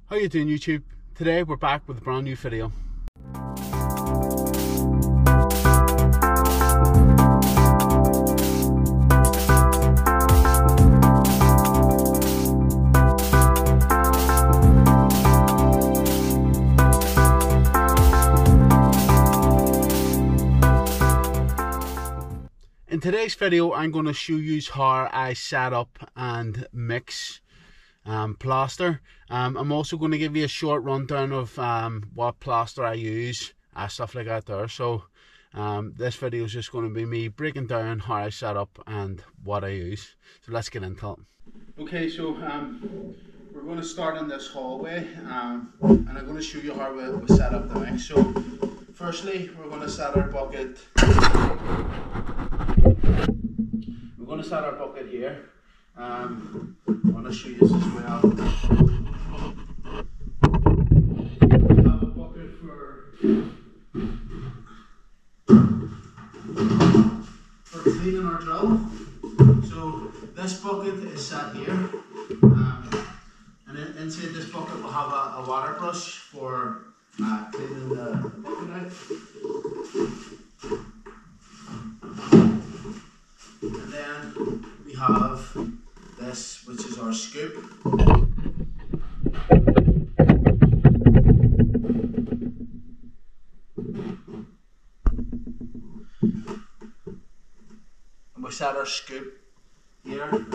How you doing, YouTube? Today we're back with a brand new video. In today's video, I'm going to show you how I set up and mix plaster. I'm also going to give you a short rundown of what plaster I use, stuff like that there. So this video is just going to be me breaking down how I set up and what I use. So let's get into it. Okay, so we're going to start in this hallway, and I'm going to show you how we set up the mix. So firstly, we're going to set our bucket. We're going to set our bucket here. I want to show you this as well. We have a bucket for cleaning our drill. So this bucket is set here, and inside this bucket we'll have a water brush for cleaning the bucket out. And then we have this, which is our scoop. And we set our scoop here in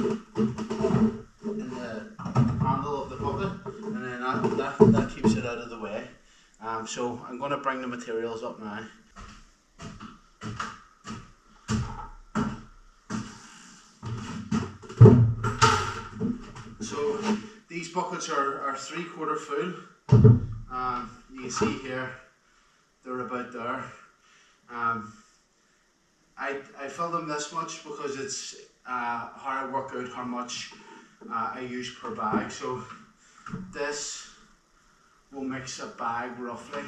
the handle of the bucket, and then that keeps it out of the way. So I'm going to bring the materials up now. So these buckets are 3/4 full. You can see here they're about there. I fill them this much because it's how I work out how much I use per bag. So this will mix a bag roughly.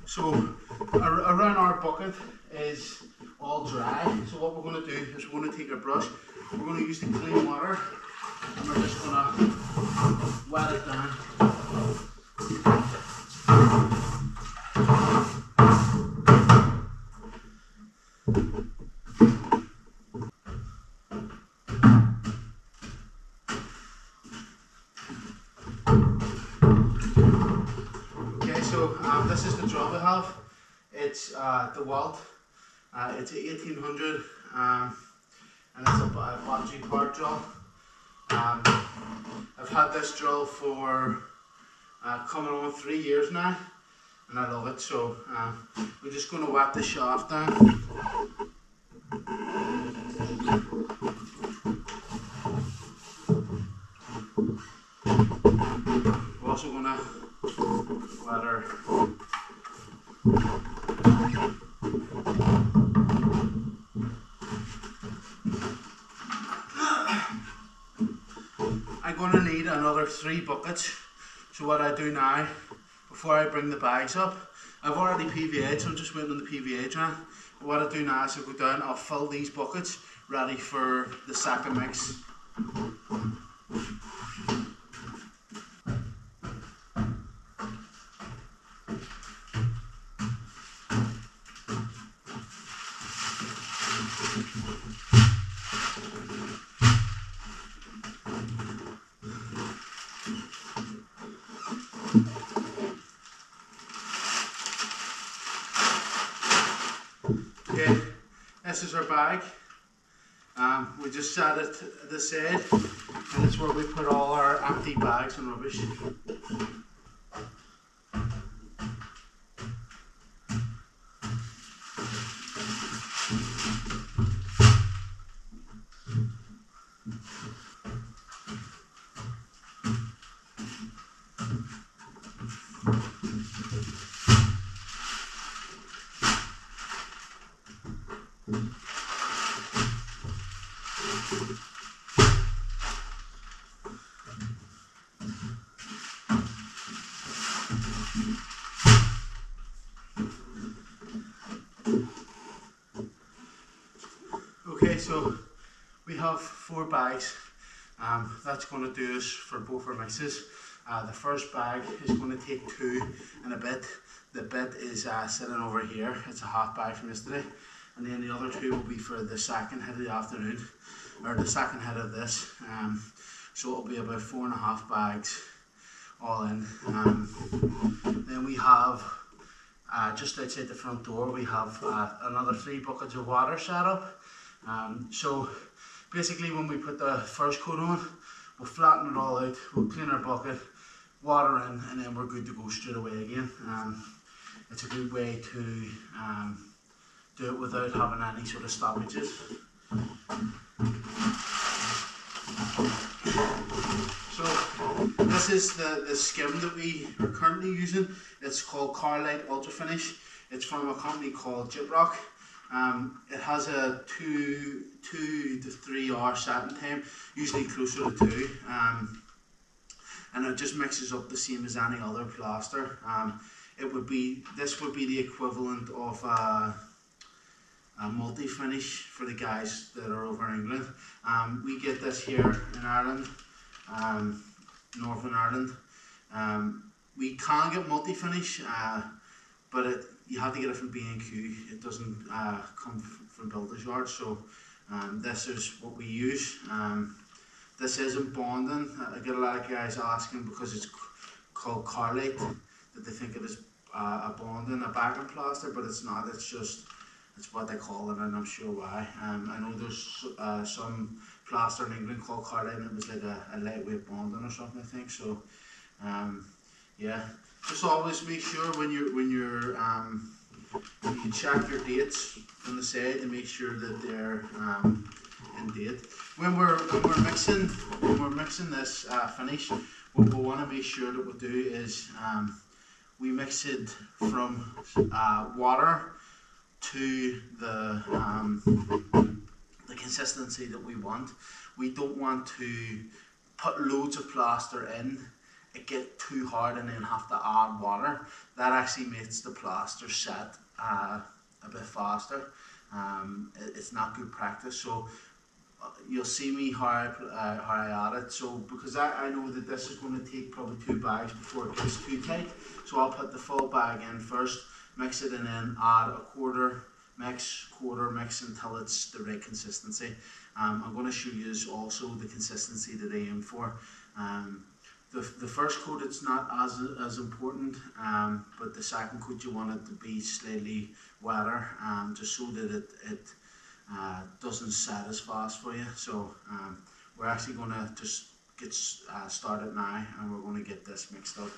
So around our bucket is all dry. So what we're going to do is we're going to take a brush, we're going to use the clean water, and we're just going to wet it down. So this is the drill we have. It's the Walt. It's 1800, and it's a battery powered drill. I've had this drill for coming on 3 years now, and I love it. So we're just going to wet the shaft down. We're also going to wet our I'm going to need another 3 buckets. So what I do now, before I bring the bags up, I've already PVA'd, so I'm just waiting on the PVA dry. But what I do now is I'll go down, I'll fill these buckets ready for the second mix. Okay, this is our bag. We just set it to the side, and it's where we put all our empty bags and rubbish. so we have 4 bags. That's going to do us for both our mixes. The first bag is going to take 2 and a bit. The bit is sitting over here. It's a half bag from yesterday. And then the other 2 will be for the second hit of the afternoon, or the second hit of this. So it'll be about 4.5 bags all in. Then we have, just outside the front door, we have another 3 buckets of water set up. So basically when we put the first coat on, we'll flatten it all out, we'll clean our bucket, water in, and then we're good to go straight away again. It's a good way to do it without having any sort of stoppages. So this is the skim that we are currently using. It's called Carlite Ultra Finish. It's from a company called Gyprock. It has a 2 to 3 hour setting time, usually closer to 2, and it just mixes up the same as any other plaster. This would be the equivalent of a multi-finish for the guys that are over in England. We get this here in Ireland, Northern Ireland. We can get multi-finish, but you have to get it from B&Q. It doesn't come from Builders Yard, so this is what we use. This isn't bonding. I get a lot of guys asking, because it's called Carlite, that they think it is a bonding, a backing plaster, but it's not. It's what they call it, and I'm sure why. I know there's some plaster in England called Carlite, and it was like a lightweight bonding or something, I think. So yeah, just always make sure when you're you check your dates on the side to make sure that they're in date. When we're mixing this finish, what we want to make sure that we do is we mix it from water to the consistency that we want. We don't want to put loads of plaster in, it get too hard, and then have to add water. That actually makes the plaster set a bit faster. It's not good practice. So you'll see me how I add it. So because I know that this is going to take probably 2 bags before it gets too tight, so I'll put the full bag in first, mix it, and then add a quarter mix until it's the right consistency. I'm going to show you also the consistency that I aim for. The first coat, it's not as important, but the second coat you want it to be slightly wetter, just so that it doesn't set as fast for you. So we're actually going to just get started now, and we're going to get this mixed up.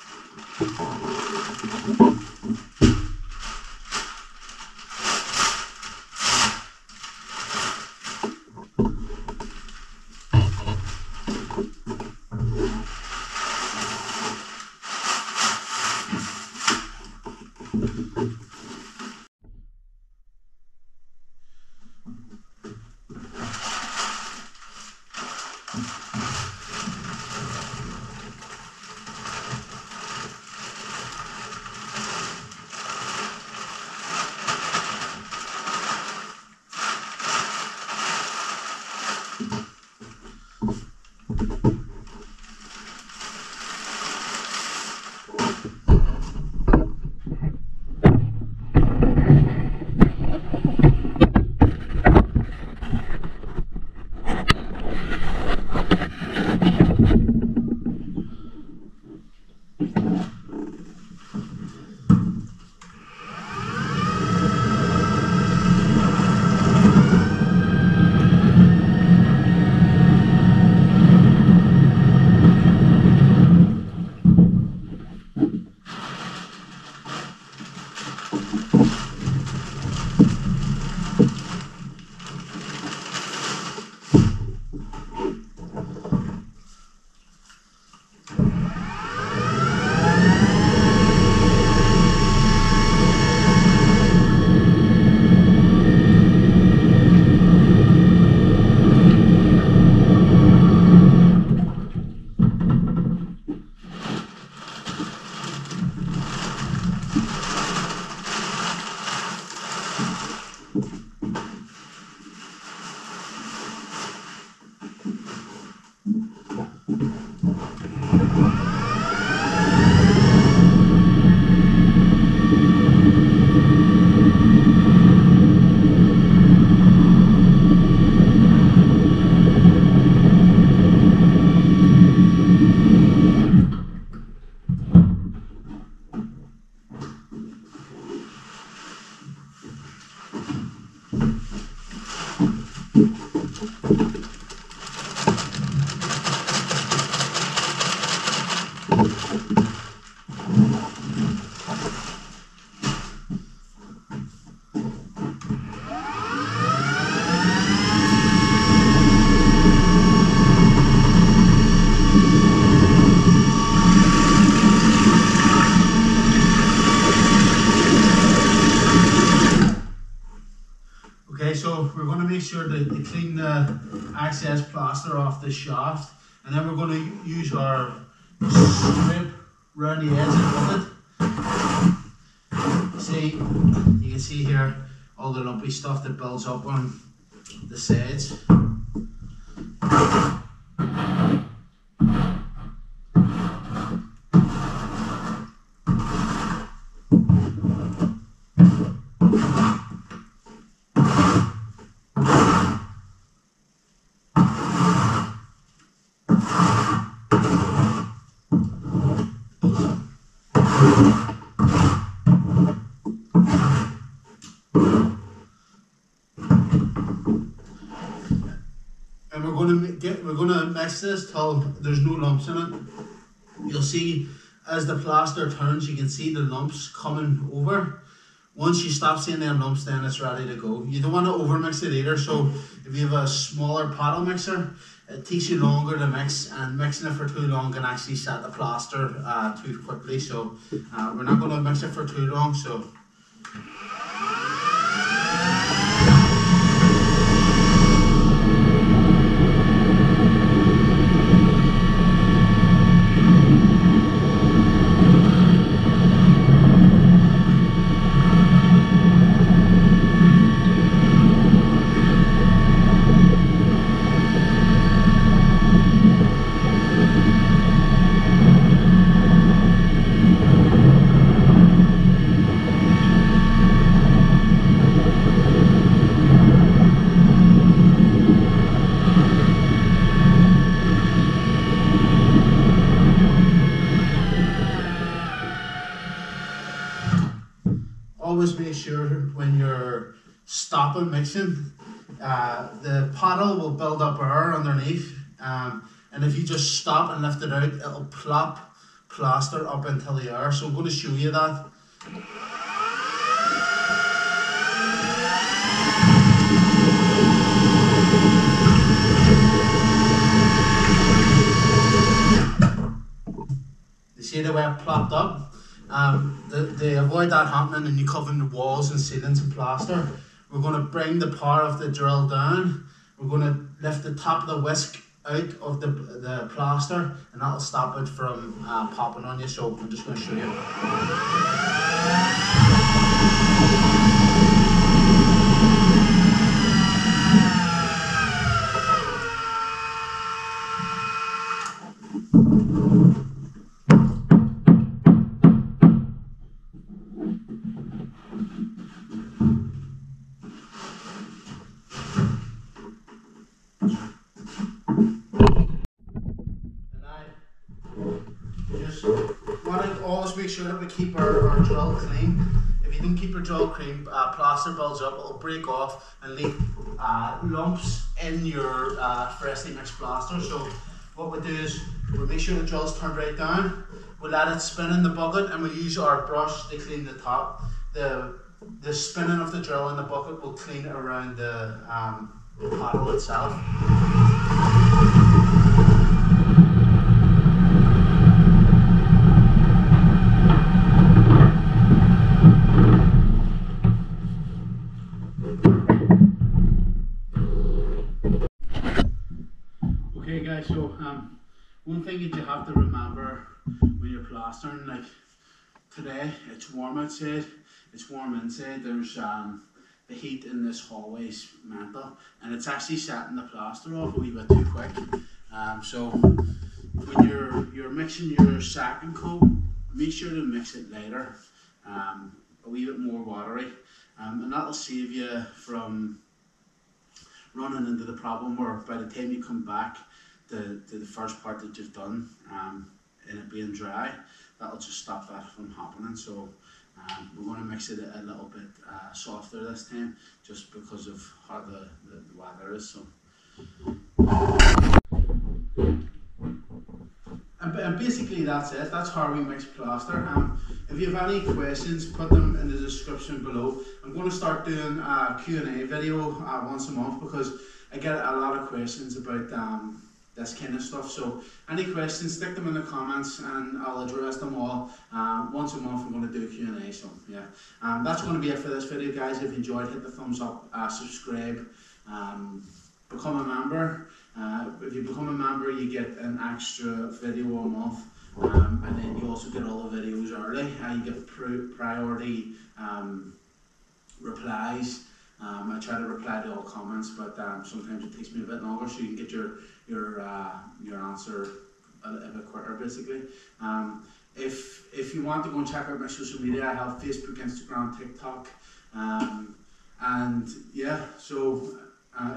Okay, so we're going to make sure to clean the excess plaster off the shaft, and then we're going to use our scrape around the edge of it. See, you can see here all the lumpy stuff that builds up on the sides. And we're gonna mix this till there's no lumps in it. You'll see as the plaster turns, you can see the lumps coming over. Once you stop seeing them lumps, then it's ready to go. You don't want to over mix it either, so if you have a smaller paddle mixer, it takes you longer to mix, and mixing it for too long can actually set the plaster too quickly. So we're not going to mix it for too long. So always make sure when you're stopping mixing, the paddle will build up air underneath, and if you just stop and lift it out, it'll plop plaster up into the air. So I'm going to show you that. You see the way it plopped up? To avoid that happening and you covering the walls and ceilings in plaster, we're going to bring the power of the drill down. We're going to lift the top of the whisk out of the plaster, and that'll stop it from popping on you. So I'm just going to show you. Just want to always make sure that we keep our drill clean. If you don't keep your drill clean, plaster builds up, it'll break off and leave lumps in your freshly mixed plaster. So what we do is we make sure the drill's turned right down, we let it spin in the bucket, and we use our brush to clean the top. The spinning of the drill in the bucket will clean it around the paddle itself. Okay guys, so one thing that you have to remember when you're plastering, like today it's warm outside, it's warm inside, there's the heat in this hallway is mental, and it's actually setting the plaster off a wee bit too quick. So when you're you're mixing your second coat, make sure to mix it later, a wee bit more watery, and that'll save you from running into the problem where by the time you come back to the first part that you've done, and it being dry, that'll just stop that from happening. So we're going to mix it a little bit softer this time, just because of how the weather is. So. And basically that's it. That's how we mix plaster. If you have any questions, put them in the description below. I'm going to start doing a Q&A video once a month, because I get a lot of questions about this kind of stuff. So any questions, stick them in the comments and I'll address them all. Once a month I'm going to do a Q&A. So yeah, that's going to be it for this video, guys. If you enjoyed, hit the thumbs up, subscribe, become a member. If you become a member, you get an extra video a month, and then you also get all the videos early. You get priority replies. I try to reply to all comments, but sometimes it takes me a bit longer, so you can get your answer a bit quicker, basically. If you want to go and check out my social media, I have Facebook, Instagram, TikTok, and yeah, so.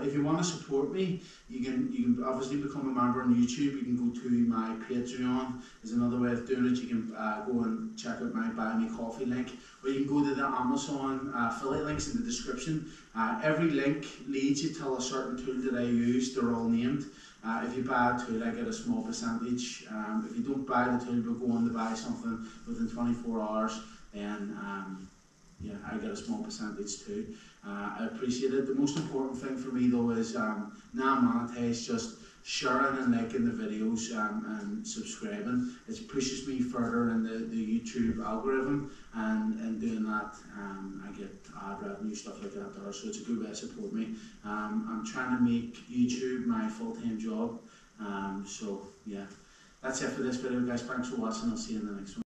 If you want to support me, you can obviously become a member on YouTube. You can go to my Patreon, is another way of doing it. You can go and check out my Buy Me Coffee link, or you can go to the Amazon affiliate links in the description. Every link leads you to a certain tool that I use. They're all named. If you buy a tool, I get a small percentage. If you don't buy the tool but go on to buy something within 24 hours, then yeah, I get a small percentage too. I appreciate it. The most important thing for me though is now monetize, just sharing and liking the videos and subscribing. It pushes me further in the YouTube algorithm, and doing that I get ad revenue, stuff like that there, so it's a good way to support me. I'm trying to make YouTube my full-time job, so yeah, that's it for this video, guys. Thanks for watching. I'll see you in the next one.